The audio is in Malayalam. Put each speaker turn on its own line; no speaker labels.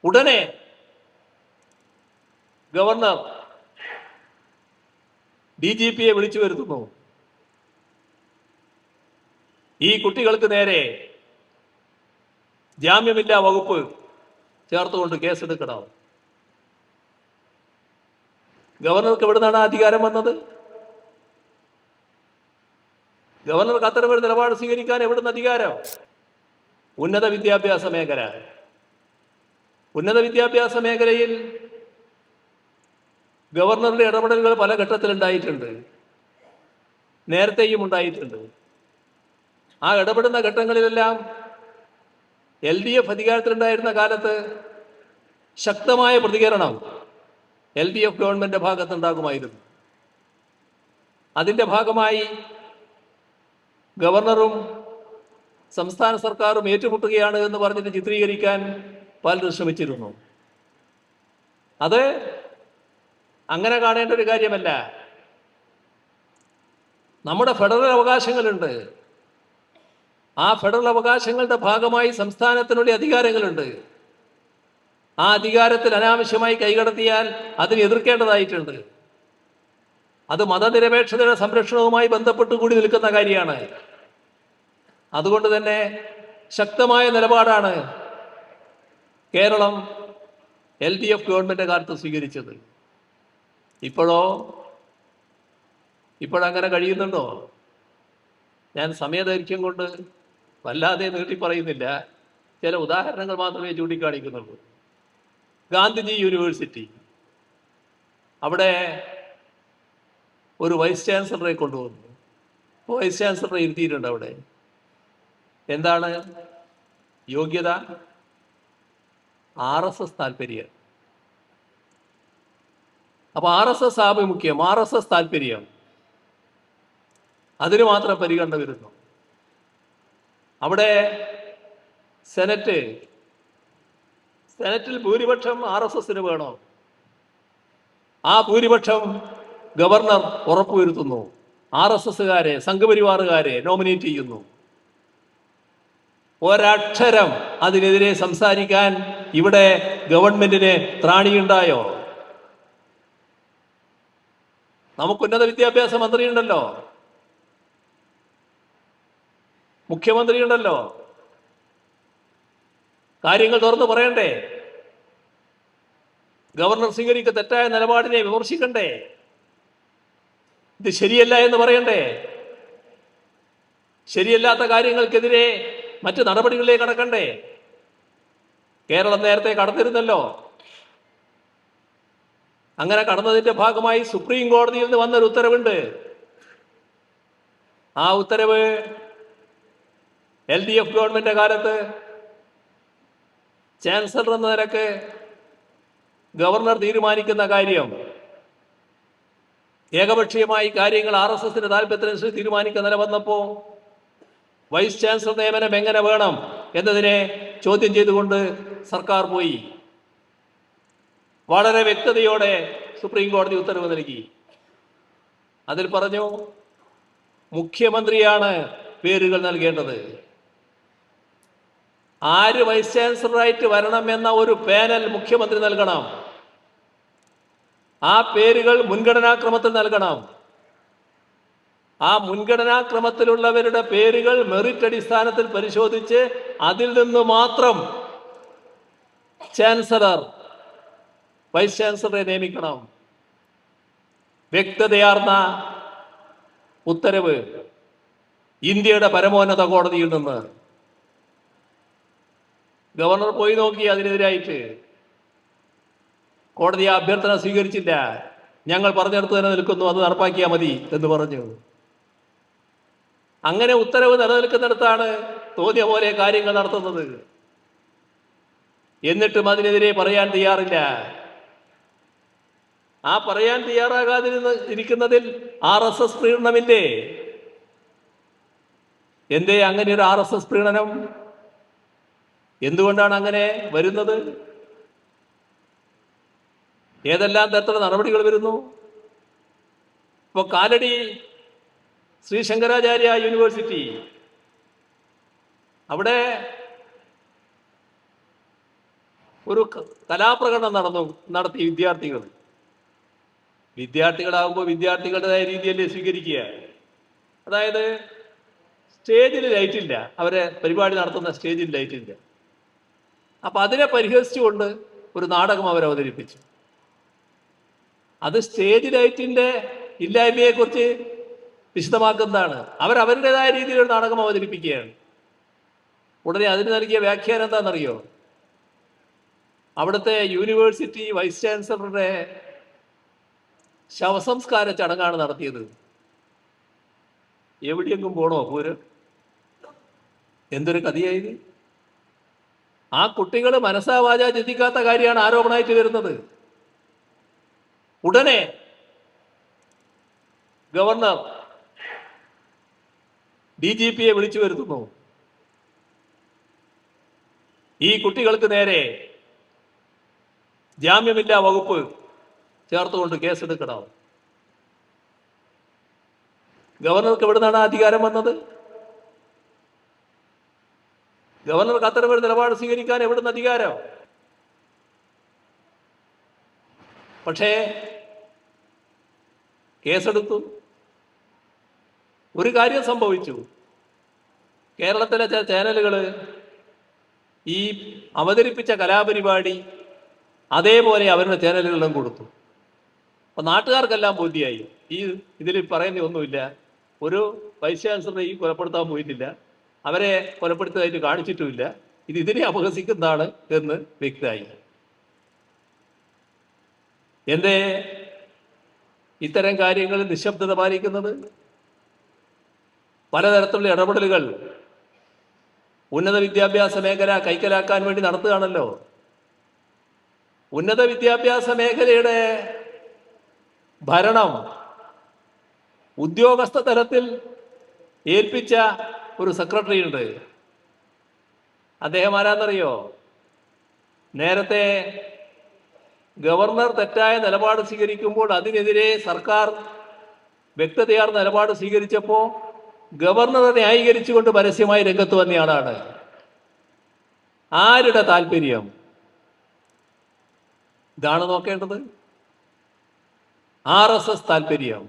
ഉടനെ ഗവർണർ DGPയെ വിളിച്ചു വരുത്തുന്നു. ഈ കുട്ടികൾക്ക് നേരെ ജാമ്യമില്ലാ വകുപ്പ് ചേർത്തുകൊണ്ട് കേസെടുക്കണം. ഗവർണർക്ക് എവിടുന്നാണ് അധികാരം വന്നത്? ഗവർണർക്ക് അത്തരമൊരു നിലപാട് സ്വീകരിക്കാൻ എവിടുന്ന് അധികാരം? ഉന്നത വിദ്യാഭ്യാസ മേഖല. ഉന്നത വിദ്യാഭ്യാസ മേഖലയിൽ ഗവർണറുടെ ഇടപെടലുകൾ പല ഘട്ടത്തിലുണ്ടായിട്ടുണ്ട്, നേരത്തെയും ഉണ്ടായിട്ടുണ്ട്. ആ ഇടപെടുന്ന ഘട്ടങ്ങളിലെല്ലാം LDF അധികാരത്തിലുണ്ടായിരുന്ന കാലത്ത് ശക്തമായ പ്രതികരണം LDF ഗവൺമെന്റിന്റെ ഭാഗത്തുണ്ടാകുമായിരുന്നു. അതിന്റെ ഭാഗമായി ഗവർണറും സംസ്ഥാന സർക്കാരും ഏറ്റുമുട്ടുകയാണ് എന്ന് പറഞ്ഞിട്ട് ചിത്രീകരിക്കാൻ പലരും ശ്രമിച്ചിരുന്നു. അത് അങ്ങനെ കാണേണ്ട ഒരു കാര്യമല്ല. നമ്മുടെ ഫെഡറൽ അവകാശങ്ങളുണ്ട്. ആ ഫെഡറൽ അവകാശങ്ങളുടെ ഭാഗമായി സംസ്ഥാനത്തിനുള്ള അധികാരങ്ങളുണ്ട്. ആ അധികാരത്തിൽ അനാവശ്യമായി കൈകടത്തിയാൽ അതിനെ എതിർക്കേണ്ടതായിട്ടുണ്ട്. അത് മതനിരപേക്ഷതയുടെ സംരക്ഷണവുമായി ബന്ധപ്പെട്ട് കൂടി നിൽക്കുന്ന കാര്യമാണ്. അതുകൊണ്ട് തന്നെ ശക്തമായ നിലപാടാണ് കേരളം LDF ഗവൺമെന്റ് കാലത്ത് സ്വീകരിച്ചത്. ഇപ്പോഴങ്ങനെ കഴിയുന്നുണ്ടോ? ഞാൻ സമയദൈർഘ്യം കൊണ്ട് വല്ലാതെ നീട്ടി പറയുന്നില്ല, ചില ഉദാഹരണങ്ങൾ മാത്രമേ ചൂണ്ടിക്കാണിക്കുന്നുള്ളൂ. ഗാന്ധിജി യൂണിവേഴ്സിറ്റി, അവിടെ ഒരു വൈസ് ചാൻസലറെ കൊണ്ടുവന്നു. വൈസ് ചാൻസലറെ ഇരുത്തിയിട്ടുണ്ട്. അവിടെ എന്താണ് യോഗ്യത? RSS താല്പര്യം. അപ്പൊ RSS ആഭിമുഖ്യം, RSS താല്പര്യം, അതിന് മാത്രം പരിഗണന വരുന്നു. അവിടെ സെനറ്റിൽ ഭൂരിപക്ഷം RSSന് വേണോ? ആ ഭൂരിപക്ഷം ഗവർണർ ഉറപ്പുവരുത്തുന്നു. RSSകാരെ, സംഘപരിവാറുകാരെ നോമിനേറ്റ് ചെയ്യുന്നു. ഒരക്ഷരം അതിനെതിരെ സംസാരിക്കാൻ ഇവിടെ ഗവൺമെന്റിന് ത്രാണിയുണ്ടായോ? നമുക്ക് ഉന്നത വിദ്യാഭ്യാസ മന്ത്രിയുണ്ടല്ലോ, മുഖ്യമന്ത്രിയുണ്ടല്ലോ. കാര്യങ്ങൾ തുറന്നു പറയണ്ടേ? ഗവർണർ സ്വീകരിക്ക തെറ്റായ നിലപാടിനെ വിമർശിക്കണ്ടേ? ഇത് ശരിയല്ല എന്ന് പറയണ്ടേ? ശരിയല്ലാത്ത കാര്യങ്ങൾക്കെതിരെ മറ്റ് നടപടികളിലേക്ക് കടക്കണ്ടേ? കേരളം നേരത്തെ കടന്നിരുന്നല്ലോ. അങ്ങനെ കടന്നതിന്റെ ഭാഗമായി സുപ്രീം കോടതിയിൽ നിന്ന് വന്നൊരു ഉത്തരവുണ്ട്. ആ ഉത്തരവ് LDF ഗവൺമെന്റ് കാലത്ത് ചാൻസലർ എന്ന നിലക്ക് ഗവർണർ തീരുമാനിക്കുന്ന കാര്യം, ഏകപക്ഷീയമായി കാര്യങ്ങൾ RSSന്റെ താല്പര്യത്തിനനുസരിച്ച് തീരുമാനിക്കുന്ന നില വന്നപ്പോ വൈസ് ചാൻസലർ നിയമനം എങ്ങനെ വേണം എന്നതിനെ ചോദ്യം ചെയ്തുകൊണ്ട് സർക്കാർ പോയി. വളരെ വ്യക്തതയോടെ സുപ്രീം കോടതി ഉത്തരവ് നൽകി. അതിൽ പറഞ്ഞു, മുഖ്യമന്ത്രിയാണ് പേരുകൾ നൽകേണ്ടത്. ആര് വൈസ് ചാൻസലറായിട്ട് വരണം എന്ന ഒരു പാനൽ മുഖ്യമന്ത്രി നൽകണം. ആ പേരുകൾ മുൻഗണനാക്രമത്തിൽ നൽകണം. ആ മുൻഗണനാക്രമത്തിലുള്ളവരുടെ പേരുകൾ മെറിറ്റ് അടിസ്ഥാനത്തിൽ പരിശോധിച്ച് അതിൽ നിന്ന് മാത്രം ചാൻസലർ, വൈസ് ചാൻസലറെ നിയമിക്കണം. വ്യക്തതയാർന്ന ഉത്തരവ് ഇന്ത്യയുടെ പരമോന്നത കോടതിയിൽ നിന്ന്. ഗവർണർ പോയി നോക്കി അതിനെതിരായിട്ട്. കോടതി ആ അഭ്യർത്ഥന സ്വീകരിച്ചില്ല. ഞങ്ങൾ പറഞ്ഞെടുത്ത് തന്നെ നിൽക്കുന്നു, അത് നടപ്പാക്കിയാൽ മതി എന്ന് പറഞ്ഞു. അങ്ങനെ ഉത്തരവ് നിലനിൽക്കുന്നിടത്താണ് തോന്നിയ പോലെ കാര്യങ്ങൾ നടത്തുന്നത്. എന്നിട്ടും അതിനെതിരെ പറയാൻ തയ്യാറില്ല. ആ പറയാൻ തയ്യാറാകാതിരിക്കുന്നതിൽ RSS പ്രീണനമില്ലേ? എന്തേ അങ്ങനെ ഒരു RSS പ്രീണനം? എന്തുകൊണ്ടാണ് അങ്ങനെ വരുന്നത്? ഏതെല്ലാം തരത്തിലുള്ള നടപടികൾ വരുന്നു? ഇപ്പൊ കാലടി ശ്രീ ശങ്കരാചാര്യ യൂണിവേഴ്സിറ്റി, അവിടെ ഒരു കലാപ്രകടനം നടത്തി വിദ്യാർത്ഥികളാകുമ്പോൾ വിദ്യാർത്ഥികളുടേതായ രീതിയല്ലേ സ്വീകരിക്കുക. അതായത് സ്റ്റേജിൽ ലൈറ്റില്ല, അവരെ പരിപാടി നടത്തുന്ന സ്റ്റേജിൽ ലൈറ്റില്ല. അപ്പൊ അതിനെ പരിഹസിച്ചുകൊണ്ട് ഒരു നാടകം അവർ അവതരിപ്പിച്ചു. അത് സ്റ്റേജ് ലൈറ്റിന്റെ ഇല്ലായ്മയെക്കുറിച്ച് വിശദമാക്കുന്നതാണ്. അവരവരുടേതായ രീതിയിൽ ഒരു നാടകം അവതരിപ്പിക്കുകയാണ്. ഉടനെ അതിന് നൽകിയ വ്യാഖ്യാനം എന്താണെന്നറിയോ? അവിടുത്തെ യൂണിവേഴ്സിറ്റി വൈസ് ചാൻസലറുടെ ശവസംസ്കാര ചടങ്ങാണ് നടത്തിയത്. എവിടെയെങ്കിലും പോണോ പൂരം? എന്തൊരു കഥയായത്! ആ കുട്ടികൾ മനസ്സാവാച ചിന്തിക്കാത്ത കാര്യമാണ് ആരോപണമായിട്ട് വരുന്നത്. ഉടനെ ഗവർണർ DGPയെ വിളിച്ചു വരുത്തുന്നു. ഈ കുട്ടികൾക്ക് നേരെ ജാമ്യമില്ലാ വകുപ്പ് ചേർത്തുകൊണ്ട് കേസെടുക്കണം. ഗവർണർക്ക് എവിടെ നിന്നാണ് അധികാരം വന്നത്? ഗവർണർക്ക് അത്തരമൊരു നിലപാട് സ്വീകരിക്കാൻ എവിടുന്ന് അധികാരം? പക്ഷേ കേസെടുത്തു. ഒരു കാര്യം സംഭവിച്ചു. കേരളത്തിലെ ചില ചാനലുകൾ ഈ അവതരിപ്പിച്ച കലാപരിപാടി അതേപോലെ അവരുടെ ചാനലുകളിലും കൊടുത്തു. അപ്പൊ നാട്ടുകാർക്കെല്ലാം ബോധ്യമായി, ഇതിൽ പറയുന്ന ഒന്നുമില്ല, ഒരു വൈസ് ചാൻസലറെ കൊലപ്പെടുത്താൻ പോയിട്ടില്ല, അവരെ കൊലപ്പെടുത്തതായിട്ട് കാണിച്ചിട്ടുമില്ല, ഇതിനെ അപഹസിക്കുന്നതാണ് എന്ന് വ്യക്തമായി. എന്തേ ഇത്തരം കാര്യങ്ങളിൽ നിശബ്ദത പാലിക്കുന്നത്? പലതരത്തിലുള്ള ഇടപെടലുകൾ ഉന്നത വിദ്യാഭ്യാസ മേഖല കൈക്കലാക്കാൻ വേണ്ടി നടത്തുകയാണല്ലോ. ഉന്നത വിദ്യാഭ്യാസ മേഖലയുടെ ഭരണം ഉദ്യോഗസ്ഥ തലത്തിൽ ഏൽപ്പിച്ച ഒരു സെക്രട്ടറി ഉണ്ട്. അദ്ദേഹം ആരാന്നറിയോ? നേരത്തെ ഗവർണർ തെറ്റായ നിലപാട് സ്വീകരിക്കുമ്പോൾ അതിനെതിരെ സർക്കാർ വ്യക്തതയാർന്ന നിലപാട് സ്വീകരിച്ചപ്പോൾ ഗവർണറെ ന്യായീകരിച്ചുകൊണ്ട് പരസ്യമായി രംഗത്ത് വന്നയാളാണ്. ആരുടെ താല്പര്യം? ഇതാണ് നോക്കേണ്ടത്. RSS താല്പര്യം.